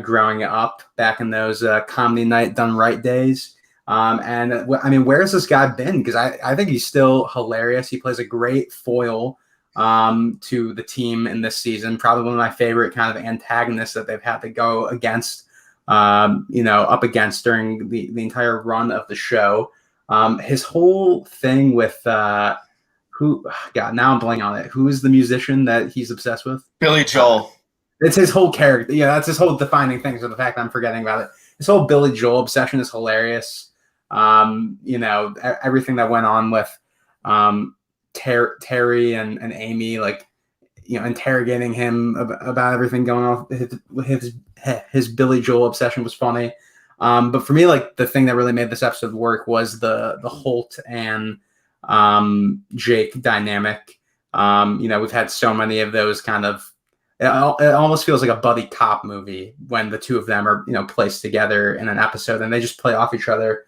growing up back in those comedy night done right days. Where has this guy been? Because I think he's still hilarious. He plays a great foil to the team in this season. Probably one of my favorite kind of antagonists that they've had to go against, up against during the entire run of the show. His whole thing with now I'm blanking on it. Who is the musician that he's obsessed with? Billy Joel. It's his whole character. Yeah, that's his whole defining thing. So the fact that I'm forgetting about it. His whole Billy Joel obsession is hilarious. Everything that went on with Terry and Amy, interrogating him about everything going on. His Billy Joel obsession was funny. But for me, the thing that really made this episode work was the Holt and Jake dynamic. We've had so many of those kind of. It almost feels like a buddy cop movie when the two of them are placed together in an episode, and they just play off each other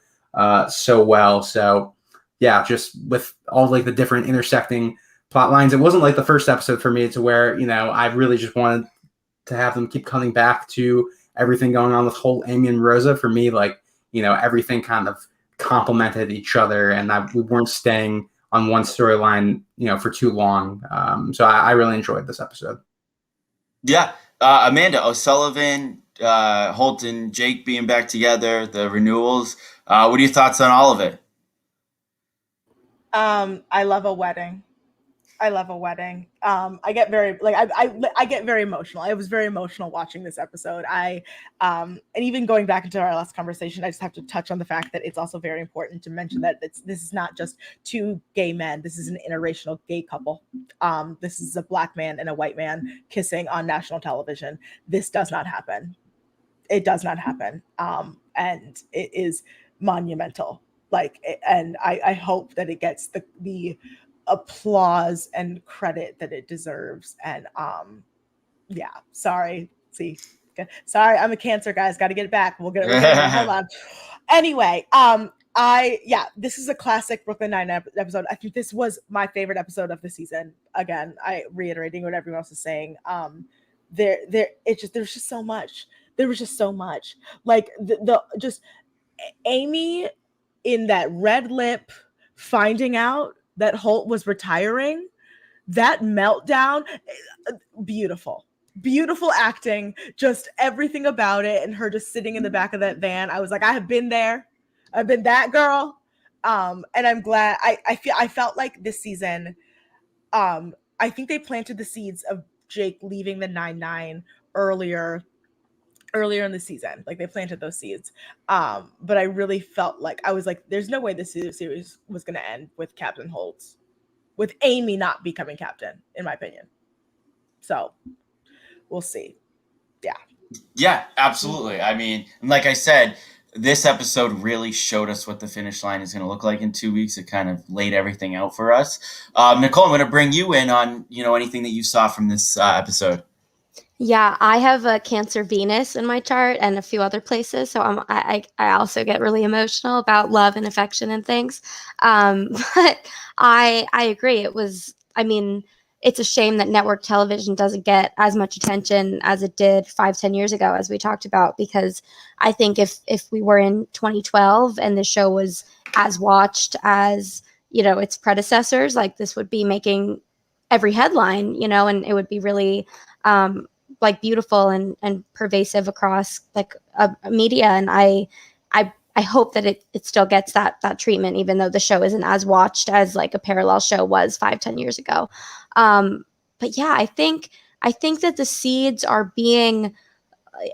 so well. So yeah, just with all the different intersecting plot lines, it wasn't like the first episode for me to where I really just wanted to have them keep coming back to everything going on with Holt, Amy, and Rosa. For me, everything kind of complemented each other, and we weren't staying on one storyline for too long. So I really enjoyed this episode. Yeah. Amanda, O'Sullivan, Holt and Jake being back together, the renewals. What are your thoughts on all of it? I love a wedding. I get very I get very emotional. I was very emotional watching this episode. And even going back into our last conversation, I just have to touch on the fact that it's also very important to mention that this is not just 2 gay men. This is an interracial gay couple. This is a black man and a white man kissing on national television. This does not happen. It does not happen. And it is monumental. And I hope that it gets the applause and credit that it deserves. And sorry, I'm a Cancer, guys, got to get it back. We'll get it. Hold on. Anyway, this is a classic Brooklyn Nine-Nine episode. I think this was my favorite episode of the season. Again, I reiterating what everyone else is saying. There was just so much. There was just so much. Just Amy in that red lip finding out that Holt was retiring, that meltdown, beautiful acting, just everything about it. And her just sitting in the back of that van. I was like, I have been there. I've been that girl. And I'm glad I felt like this season, I think they planted the seeds of Jake leaving the 9-9 earlier in the season. They planted those seeds. But I really felt I was like, there's no way this series was going to end with Captain Holt, with Amy not becoming captain, in my opinion. So we'll see. Yeah, absolutely. I mean, like I said, this episode really showed us what the finish line is going to look like in 2 weeks. It kind of laid everything out for us. Nicole, I'm going to bring you in on, anything that you saw from this episode. Yeah, I have a Cancer Venus in my chart and a few other places, so I also get really emotional about love and affection and things. But I agree. It was, I mean, it's a shame that network television doesn't get as much attention as it did 5-10 years ago, as we talked about, because I think if we were in 2012 and the show was as watched as, its predecessors, like this would be making every headline, and it would be really like beautiful and pervasive across like media. And I hope that it still gets that treatment, even though the show isn't as watched as like a parallel show was 5-10 years ago. But yeah, I think that the seeds are being,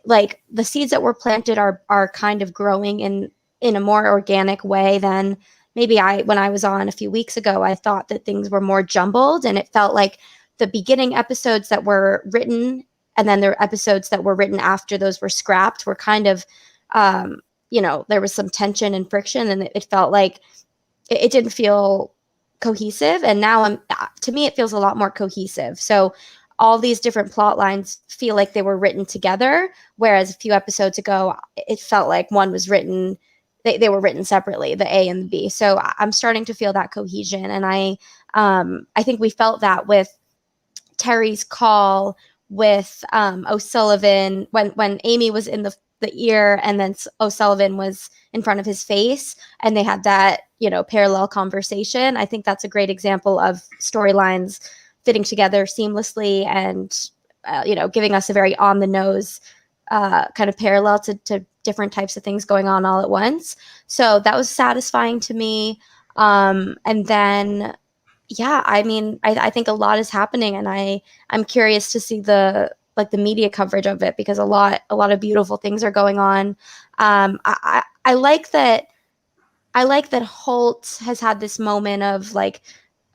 like, the seeds that were planted are kind of growing in a more organic way than maybe when I was on a few weeks ago. I thought that things were more jumbled, and it felt like the beginning episodes that were written and then there were episodes that were written after those were scrapped were kind of, there was some tension and friction, and it felt like it didn't feel cohesive. And now to me, it feels a lot more cohesive. So all these different plot lines feel like they were written together, whereas a few episodes ago, it felt like one was written, they were written separately, the A and the B. So I'm starting to feel that cohesion. And I think we felt that with Terry's call with O'Sullivan when Amy was in the ear and then O'Sullivan was in front of his face, and they had that, parallel conversation. I think that's a great example of storylines fitting together seamlessly and, giving us a very on the nose kind of parallel to different types of things going on all at once. So that was satisfying to me. And then, yeah, I mean, I think a lot is happening, and I'm curious to see the media coverage of it, because a lot of beautiful things are going on. I like that. I like that Holt has had this moment of like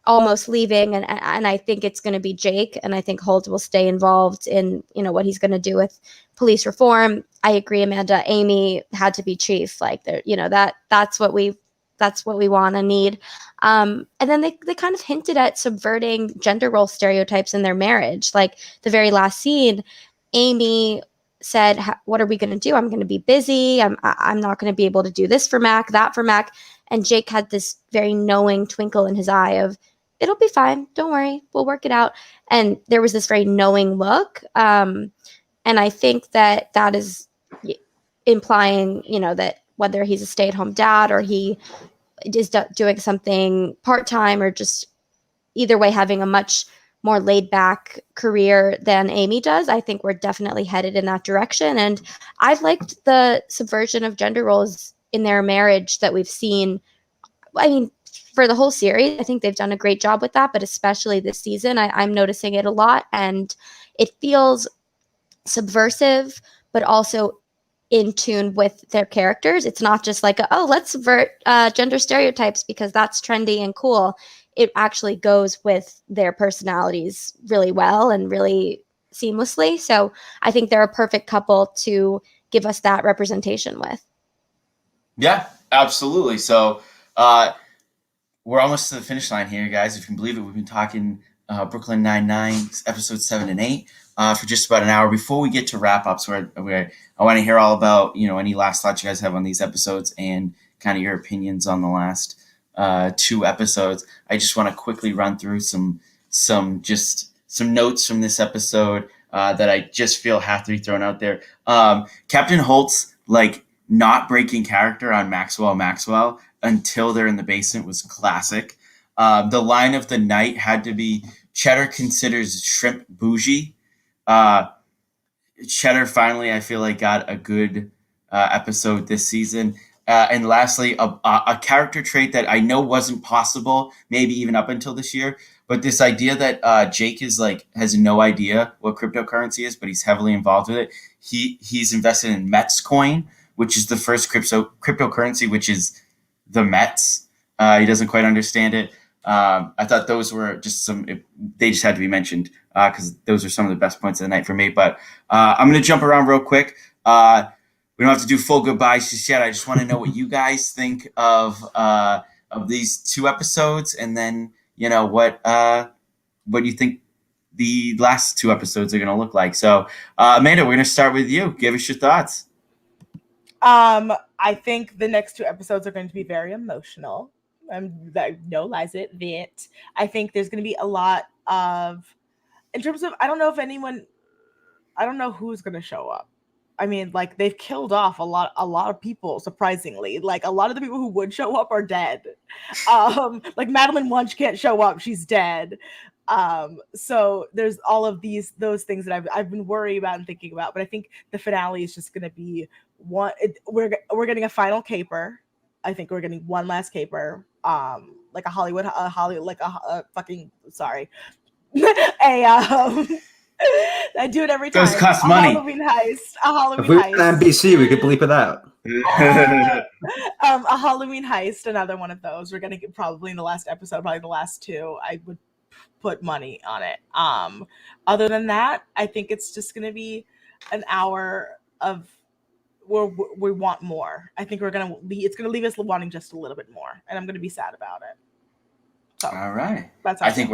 almost leaving, and I think it's going to be Jake, and I think Holt will stay involved in what he's going to do with police reform. I agree, Amanda. Amy had to be chief, like that's what we want and need. And then they kind of hinted at subverting gender role stereotypes in their marriage. Like the very last scene, Amy said, "What are we going to do? I'm going to be busy. I'm not going to be able to do this for Mac, that for Mac." And Jake had this very knowing twinkle in his eye of, "It'll be fine. Don't worry. We'll work it out." And there was this very knowing look. And I think that is implying, that whether he's a stay-at-home dad or he is doing something part-time, or just either way having a much more laid-back career than Amy does, I think we're definitely headed in that direction. And I've liked the subversion of gender roles in their marriage that we've seen. I mean, for the whole series, I think they've done a great job with that, but especially this season, I'm noticing it a lot, and it feels subversive, but also in tune with their characters. It's not just like, let's subvert gender stereotypes because that's trendy and cool. It actually goes with their personalities really well and really seamlessly. So I think they're a perfect couple to give us that representation with. Yeah, absolutely. So we're almost to the finish line here, guys. If you can believe it, we've been talking Brooklyn Nine-Nine, episodes 7 and 8 for just about an hour. Before we get to wrap-ups, I want to hear all about, any last thoughts you guys have on these episodes and kind of your opinions on the last 2 episodes. I just want to quickly run through some notes from this episode that I just feel have to be thrown out there. Captain Holt's not breaking character on Maxwell until they're in the basement was classic. The line of the night had to be, Cheddar considers shrimp bougie. Cheddar finally, I feel like, got a good episode this season. And lastly, a character trait that I know wasn't possible, maybe even up until this year, but this idea that Jake is has no idea what cryptocurrency is, but he's heavily involved with it. He's invested in Mets coin, which is the first cryptocurrency, which is the Mets. He doesn't quite understand it. I thought those were just they just had to be mentioned because those are some of the best points of the night for me. But I'm going to jump around real quick. We don't have to do full goodbyes just yet. I just want to know what you guys think of these 2 episodes, and then what you think the last 2 episodes are going to look like. So, Amanda, we're going to start with you. Give us your thoughts. I think the next 2 episodes are going to be very emotional. No lies it. I think there's going to be a lot of, in terms of, I don't know who's going to show up. I mean, like, they've killed off a lot of people, surprisingly. Like, a lot of the people who would show up are dead. Like, Madeline Wunsch can't show up. She's dead. So there's all of those things that I've been worried about and thinking about. But I think the finale is just going to be we're getting a final caper. I think we're getting one last caper. Like a fucking, sorry. I do it every time. Those cost money. Halloween heist. A Halloween if we were heist. on NBC, we could bleep it out. A Halloween heist. Another one of those. We're gonna get probably in the last episode, probably the last 2. I would put money on it. Other than that, I think it's just gonna be an hour of where we want more. I think it's gonna leave us wanting just a little bit more, and I'm gonna be sad about it. So, all right. That's I think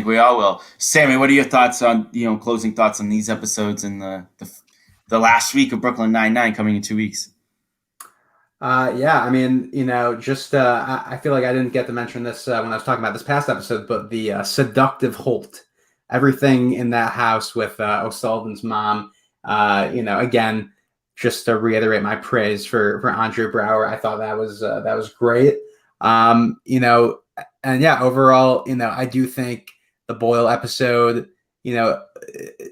we all will. Sammy, what are your thoughts on closing thoughts on these episodes and the last week of Brooklyn Nine-Nine coming in 2 weeks? Yeah, I mean, just I feel like I didn't get to mention this when I was talking about this past episode, but the seductive Holt, everything in that house with O'Sullivan's mom, again, just to reiterate my praise for Andrew Brower, I thought that was great. And yeah, overall, I do think the Boyle episode,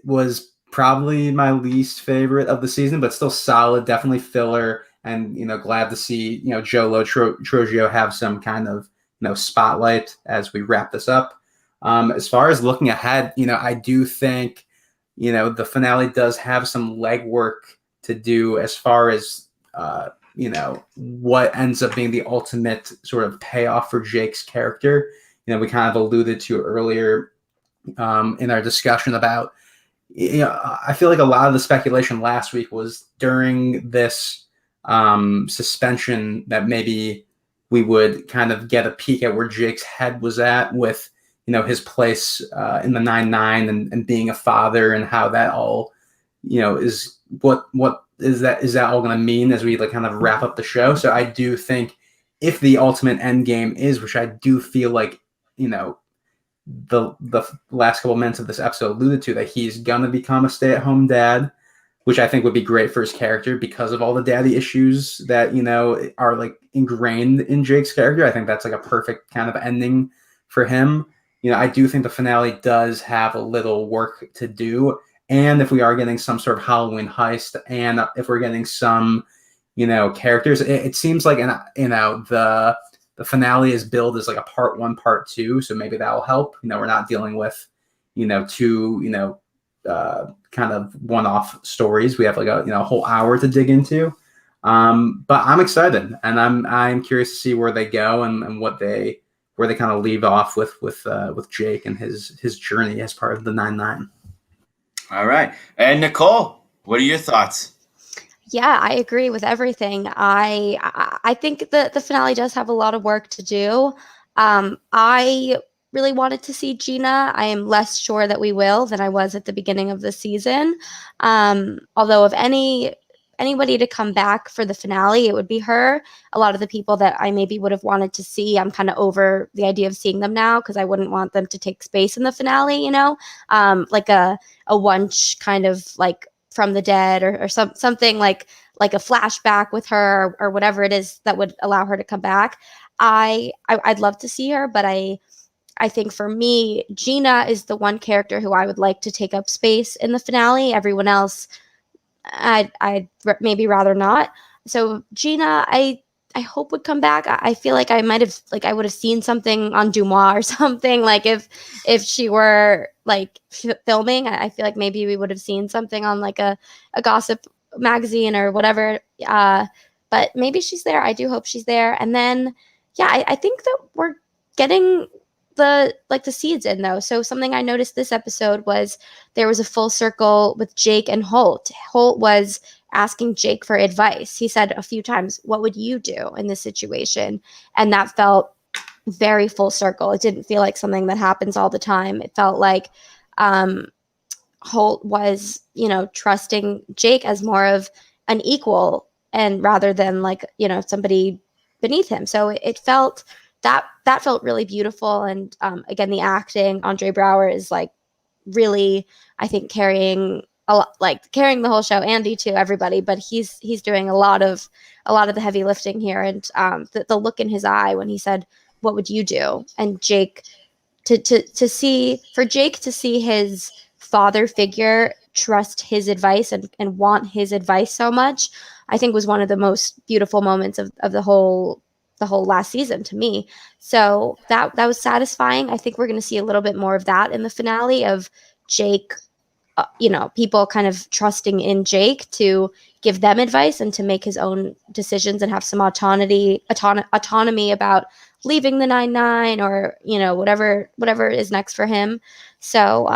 was probably my least favorite of the season, but still solid, definitely filler. And, glad to see, Joe Trogio have some kind of, spotlight as we wrap this up. As far as looking ahead, I do think, the finale does have some legwork to do as far as, what ends up being the ultimate sort of payoff for Jake's character. We kind of alluded to earlier in our discussion about, I feel like a lot of the speculation last week was during this suspension that maybe we would kind of get a peek at where Jake's head was at with, his place in the 9-9 and being a father, and how that all, is what is that all going to mean as we kind of wrap up the show. So I do think if the ultimate end game is, which I do feel like, the last couple minutes of this episode alluded to, that he's going to become a stay-at-home dad, which I think would be great for his character because of all the daddy issues that, are like ingrained in Jake's character. I think that's like a perfect kind of ending for him. I do think the finale does have a little work to do. And if we are getting some sort of Halloween heist, and if we're getting some, characters, it seems like, the finale is billed as like a part 1, part 2. So maybe that'll help. We're not dealing with, 2, kind of one-off stories. We have like a whole hour to dig into. But I'm excited, and I'm curious to see where they go and where they kind of leave off with Jake and his journey as part of the 9-9. All right. And Nicole, what are your thoughts? Yeah, I agree with everything. I think the finale does have a lot of work to do. I really wanted to see Gina. I am less sure that we will than I was at the beginning of the season. Although if anybody to come back for the finale, it would be her. A lot of the people that I maybe would have wanted to see, I'm kind of over the idea of seeing them now because I wouldn't want them to take space in the finale, like a Wunsch kind of like from the dead or something like a flashback with her or whatever it is that would allow her to come back. I'd love to see her, but I think for me, Gina is the one character who I would like to take up space in the finale. Everyone else, I'd maybe rather not. So Gina, I hope would come back. I feel like I might have, I would have seen something on Dumois or something. Like if she were filming, I feel like maybe we would have seen something on a gossip magazine or whatever. But maybe she's there. I do hope she's there. And then, yeah, I think that we're getting the seeds in though. So something I noticed this episode was there was a full circle with Jake and Holt. Holt was asking Jake for advice. He said a few times, "What would you do in this situation?" And that felt very full circle. It didn't feel like something that happens all the time. It felt like Holt was, trusting Jake as more of an equal and rather than like, somebody beneath him. So it felt that felt really beautiful. And again, the acting, Andre Brower is like really, I think, carrying the whole show. Andy too, everybody, but he's doing a lot of the heavy lifting here. And the look in his eye when he said, "What would you do?" And Jake to see his father figure trust his advice and want his advice so much, I think was one of the most beautiful moments of the whole last season to me. So that was satisfying. I think we're going to see a little bit more of that in the finale of Jake, people kind of trusting in Jake to give them advice and to make his own decisions and have some autonomy about leaving the 9-9 or, whatever is next for him. So,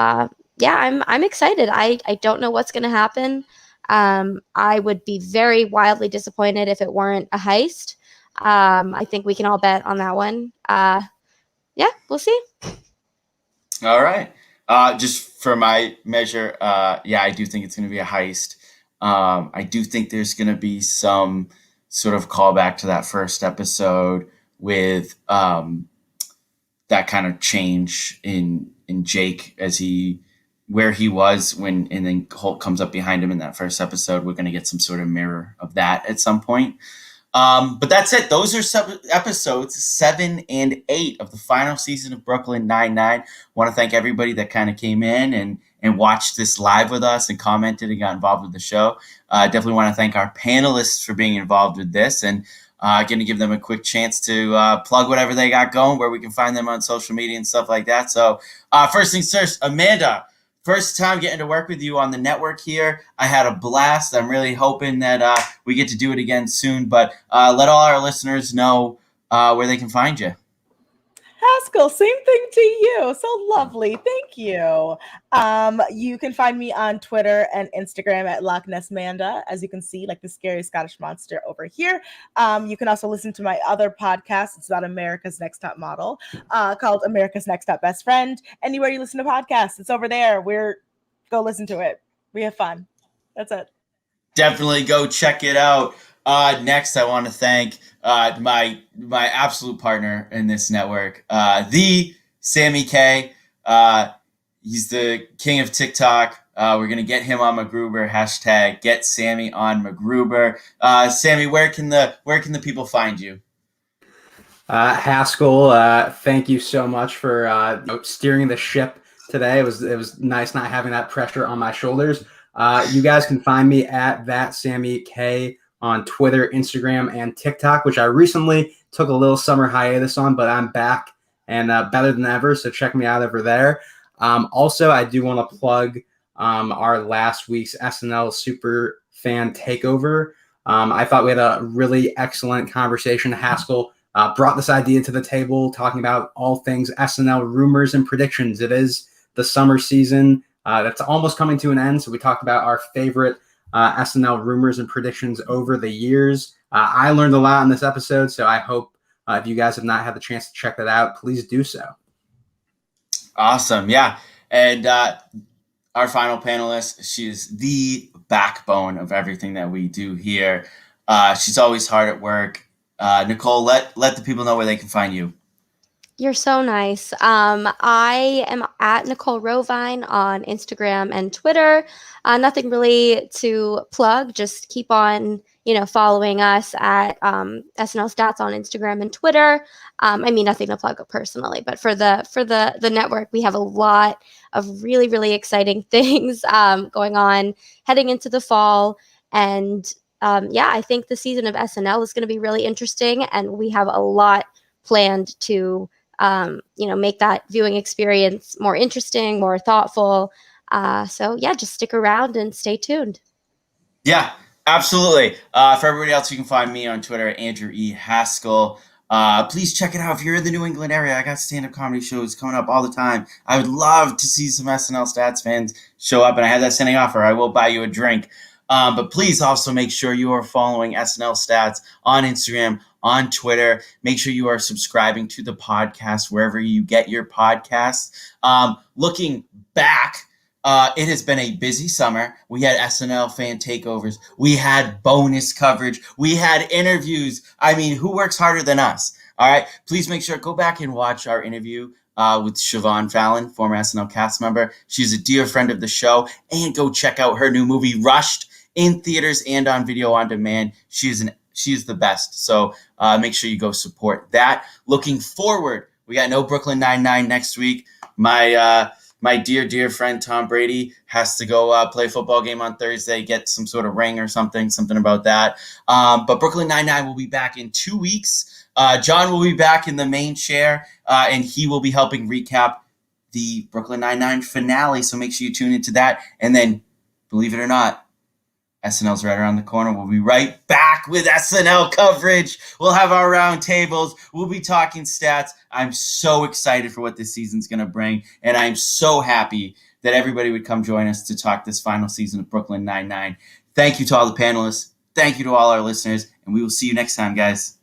I'm excited. I don't know what's going to happen. I would be very wildly disappointed if it weren't a heist. I think we can all bet on that one. We'll see. All right. Just for my measure, I do think it's going to be a heist. I do think there's going to be some sort of callback to that first episode with that kind of change in Jake as where he was and then Holt comes up behind him in that first episode. We're going to get some sort of mirror of that at some point. But that's it. Those are episodes 7 and 8 of the final season of Brooklyn Nine-Nine. Want to thank everybody that kind of came in and watched this live with us and commented and got involved with the show. Definitely want to thank our panelists for being involved with this and going to give them a quick chance to plug whatever they got going, where we can find them on social media and stuff like that. So first things first, Amanda, first time getting to work with you on the network here. I had a blast. I'm really hoping that we get to do it again soon. But let all our listeners know where they can find you. Haskell, same thing to you. So lovely. Thank you. You can find me on Twitter and Instagram at Loch Ness Manda, as you can see, like the scary Scottish monster over here. You can also listen to my other podcast. It's about America's Next Top Model, called America's Next Top Best Friend. Anywhere you listen to podcasts, it's over there. Go listen to it. We have fun. That's it. Definitely go check it out. Next, I want to thank my absolute partner in this network, the Sammy Kay. He's the king of TikTok. We're going to get him on MacGruber. # get Sammy on MacGruber. Sammy, where can the people find you? Haskell, thank you so much for steering the ship today. It was nice not having that pressure on my shoulders. You guys can find me at that Sammy Kay on Twitter, Instagram, and TikTok, which I recently took a little summer hiatus on, but I'm back and better than ever. So check me out over there. Also, I do want to plug our last week's SNL Super Fan Takeover. I thought we had a really excellent conversation. Haskell brought this idea to the table, talking about all things SNL rumors and predictions. It is the summer season that's almost coming to an end. So we talked about our favorite SNL rumors and predictions over the years. I learned a lot in this episode, so I hope if you guys have not had the chance to check that out, please do so. Awesome. Yeah. And our final panelist, she is the backbone of everything that we do here. She's always hard at work. Nicole, let the people know where they can find you. You're so nice. I am at Nicole Rovine on Instagram and Twitter. Nothing really to plug. Just keep on, following us at SNL Stats on Instagram and Twitter. Nothing to plug personally, but for the network, we have a lot of really, really exciting things going on heading into the fall. And I think the season of SNL is going to be really interesting, and we have a lot planned to make that viewing experience more interesting, more thoughtful. Just stick around and stay tuned. Yeah, absolutely. For everybody else, you can find me on Twitter, Andrew E. Haskell. Please check it out. If you're in the New England area, I got stand-up comedy shows coming up all the time. I would love to see some SNL Stats fans show up, and I have that standing offer. I will buy you a drink. But please also make sure you are following SNL Stats on Instagram, on Twitter. Make sure you are subscribing to the podcast wherever you get your podcasts. Looking back, it has been a busy summer. We had SNL fan takeovers. We had bonus coverage. We had interviews. I mean, who works harder than us? All right. Please make sure, go back and watch our interview with Siobhan Fallon, former SNL cast member. She's a dear friend of the show. And go check out her new movie, Rushed, in theaters and on video on demand. She is the best. So make sure you go support that. Looking forward, we got no Brooklyn Nine-Nine next week. My dear friend Tom Brady has to go play a football game on Thursday, get some sort of ring or something about that. But Brooklyn Nine-Nine will be back in 2 weeks. John will be back in the main chair, and he will be helping recap the Brooklyn Nine-Nine finale. So make sure you tune into that. And then, believe it or not, SNL's right around the corner. We'll be right back with SNL coverage. We'll have our round tables. We'll be talking stats. I'm so excited for what this season's going to bring, and I'm so happy that everybody would come join us to talk this final season of Brooklyn Nine-Nine. Thank you to all the panelists. Thank you to all our listeners, and we will see you next time, guys.